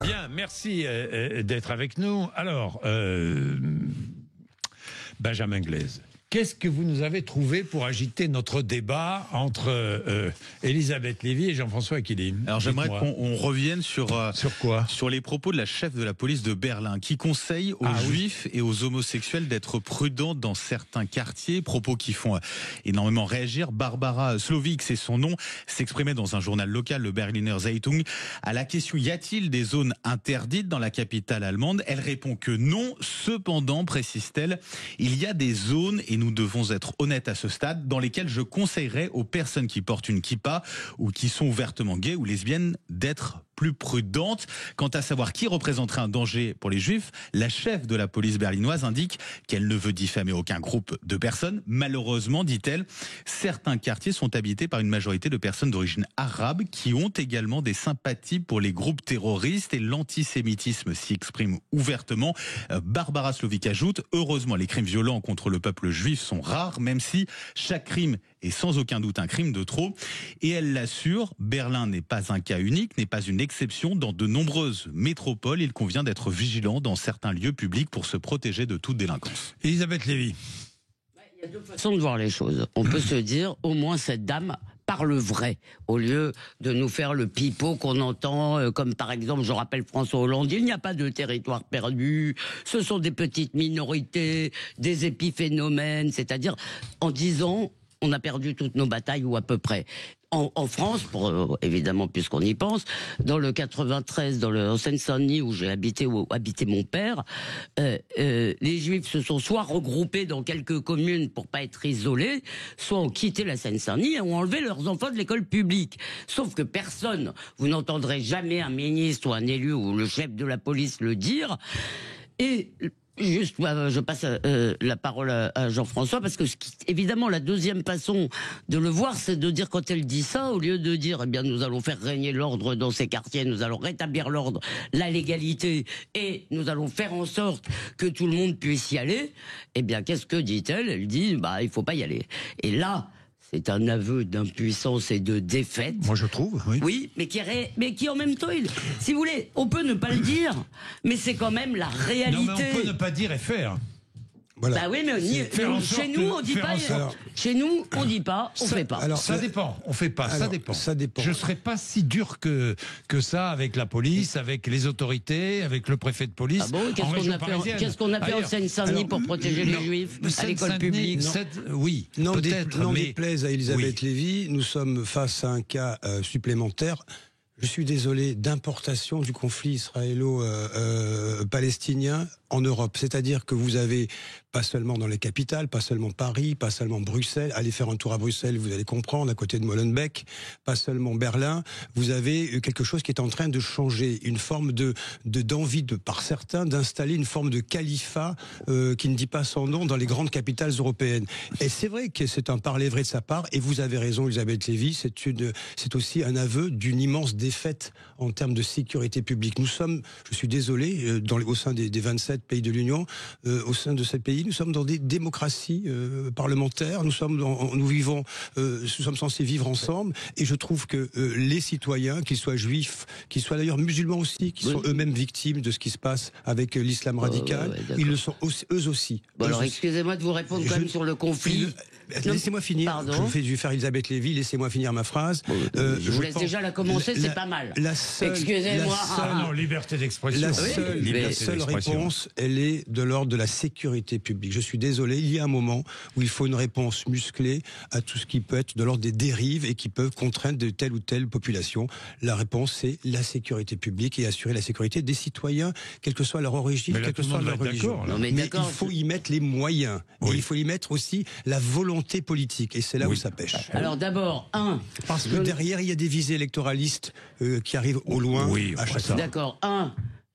Bien, merci d'être avec nous. Alors, Benjamin Glaise, qu'est-ce que vous nous avez trouvé pour agiter notre débat entre Elisabeth Lévy et Jean-François Aquiline? Alors j'aimerais qu'on revienne sur quoi? Sur les propos de la chef de la police de Berlin qui conseille aux juifs et aux homosexuels d'être prudents dans certains quartiers, propos qui font énormément réagir. Barbara Slovic, c'est son nom, s'exprimait dans un journal local, le Berliner Zeitung, à la question: y a-t-il des zones interdites dans la capitale allemande? Elle répond que non. Cependant, précise-t-elle, il y a des zones, et nous devons être honnêtes à ce stade, dans lesquelles je conseillerais aux personnes qui portent une kippa ou qui sont ouvertement gays ou lesbiennes d'être plus prudentes. Quant à savoir qui représenterait un danger pour les juifs, la chef de la police berlinoise indique qu'elle ne veut diffamer aucun groupe de personnes. Malheureusement, dit-elle, certains quartiers sont habités par une majorité de personnes d'origine arabe qui ont également des sympathies pour les groupes terroristes, et l'antisémitisme s'y exprime ouvertement. Barbara Slovic ajoute: heureusement, les crimes violents contre le peuple juif sont rares, même si chaque crime est sans aucun doute un crime de trop. Et elle l'assure, Berlin n'est pas un cas unique, n'est pas une exception. Dans de nombreuses métropoles, il convient d'être vigilant dans certains lieux publics pour se protéger de toute délinquance. Elisabeth Lévy. Il y a deux façons de voir les choses. On peut se dire, au moins cette dame parle vrai, au lieu de nous faire le pipeau qu'on entend, comme par exemple, je rappelle François Hollande: il n'y a pas de territoire perdu, ce sont des petites minorités, des épiphénomènes, c'est-à-dire en disant on a perdu toutes nos batailles, ou à peu près. En France, évidemment, puisqu'on y pense, dans le 93, en Seine-Saint-Denis, où j'ai habité mon père, les Juifs se sont soit regroupés dans quelques communes pour pas être isolés, soit ont quitté la Seine-Saint-Denis et ont enlevé leurs enfants de l'école publique. Sauf que personne, vous n'entendrez jamais un ministre ou un élu ou le chef de la police le dire. Et juste, je passe la parole à Jean-François, parce que évidemment la deuxième façon de le voir, c'est de dire, quand elle dit ça, au lieu de dire eh bien nous allons faire régner l'ordre dans ces quartiers, nous allons rétablir l'ordre, la légalité, et nous allons faire en sorte que tout le monde puisse y aller, eh bien qu'est-ce que dit-elle? Elle dit il faut pas y aller. Et là, c'est un aveu d'impuissance et de défaite. Moi, je trouve, oui. Oui, mais qui en même temps, si vous voulez, on peut ne pas le dire, mais c'est quand même la réalité. Non, mais on peut ne pas dire et faire. Voilà. Bah oui, mais chez nous, on dit pas. Chez nous, on dit pas, on fait pas. Alors, ça dépend. On fait pas. Ça dépend. Je serais pas si dur que ça avec la police, avec les autorités, avec le préfet de police. Ah bon, qu'est-ce qu'on a fait en Seine-Saint-Denis pour protéger les Juifs à l'école publique? Oui, peut-être. N'en déplaise à Elisabeth Lévy, nous sommes face à un cas supplémentaire. Je suis désolé, d'importation du conflit israélo-palestinien en Europe. C'est-à-dire que vous avez, pas seulement dans les capitales, pas seulement Paris, pas seulement Bruxelles, allez faire un tour à Bruxelles, vous allez comprendre, à côté de Molenbeek, pas seulement Berlin, vous avez quelque chose qui est en train de changer, une forme d'envie par certains d'installer une forme de califat qui ne dit pas son nom dans les grandes capitales européennes. Et c'est vrai que c'est un parler vrai de sa part, et vous avez raison, Elisabeth Lévy, c'est aussi un aveu d'une immense défaite en termes de sécurité publique. Nous sommes, je suis désolé, au sein des 27 pays de l'Union, au sein de ces pays, nous sommes dans des démocraties parlementaires, nous sommes censés vivre ensemble, et je trouve que les citoyens, qu'ils soient juifs, qu'ils soient d'ailleurs musulmans aussi, qui sont eux-mêmes victimes de ce qui se passe avec l'islam radical, ils le sont eux aussi. Bon, alors excusez-moi de vous répondre quand même sur le conflit. Laissez-moi finir. Pardon. Je vais faire Elisabeth Lévy, laissez-moi finir ma phrase. Je vous laisse déjà la commencer, c'est pas mal. Excusez-moi. Non, liberté d'expression. La seule réponse, elle est de l'ordre de la sécurité publique. Je suis désolé, il y a un moment où il faut une réponse musclée à tout ce qui peut être de l'ordre des dérives et qui peuvent contraindre de telle ou telle population. La réponse, c'est la sécurité publique et assurer la sécurité des citoyens, quelle que soit leur origine, quelle que soit leur religion. Mais il faut y mettre les moyens. Et il faut y mettre aussi la volonté politique. Et c'est là où ça pêche. Alors d'abord, parce que derrière, il y a des visées électoralistes qui arrivent au loin à chaque fois. D'accord.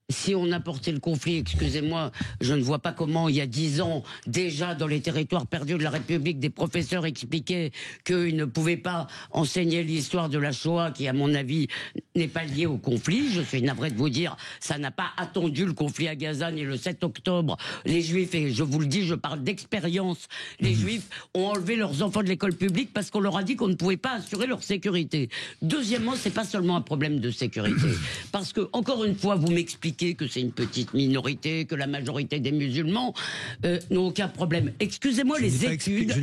Si on a porté le conflit, excusez-moi, je ne vois pas comment, il y a 10 ans, déjà dans les territoires perdus de la République, des professeurs expliquaient qu'ils ne pouvaient pas enseigner l'histoire de la Shoah, qui, à mon avis, n'est pas liée au conflit. Je suis navré de vous dire, ça n'a pas attendu le conflit à Gaza, ni le 7 octobre. Les Juifs, et je vous le dis, je parle d'expérience, les Juifs ont enlevé leurs enfants de l'école publique parce qu'on leur a dit qu'on ne pouvait pas assurer leur sécurité. Deuxièmement, c'est pas seulement un problème de sécurité. Parce que, encore une fois, vous m'expliquez que c'est une petite minorité, que la majorité des musulmans n'ont aucun problème. Excusez-moi, les études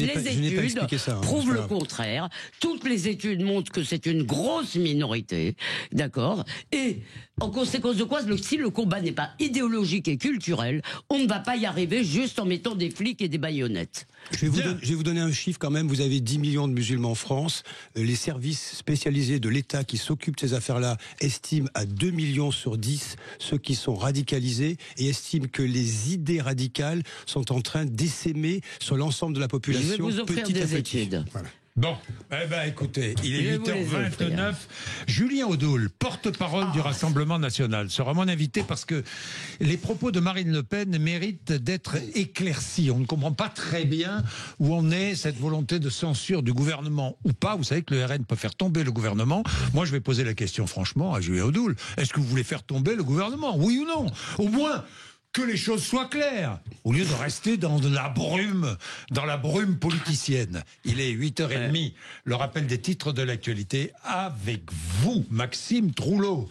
prouvent le contraire. Toutes les études montrent que c'est une grosse minorité, d'accord? Et en conséquence de quoi, si le combat n'est pas idéologique et culturel, on ne va pas y arriver juste en mettant des flics et des baïonnettes. Je vais vous donner un chiffre quand même. Vous avez 10 millions de musulmans en France. Les services spécialisés de l'État qui s'occupent de ces affaires-là estiment à 2 millions sur 10 ceux qui sont radicalisés et estiment que les idées radicales sont en train d'essaimer sur l'ensemble de la population. Je vais vous offrir des études. Voilà. Bon, eh ben écoutez, il est 8h29. Julien Audoul, porte-parole du Rassemblement National, sera mon invité parce que les propos de Marine Le Pen méritent d'être éclaircis. On ne comprend pas très bien où en est cette volonté de censure du gouvernement ou pas. Vous savez que le RN peut faire tomber le gouvernement. Moi, je vais poser la question franchement à Julien Audoul. Est-ce que vous voulez faire tomber le gouvernement? Oui ou non? Au moins que les choses soient claires, au lieu de rester dans la brume politicienne. Il est 8h30, le rappel des titres de l'actualité avec vous, Maxime Trouleau.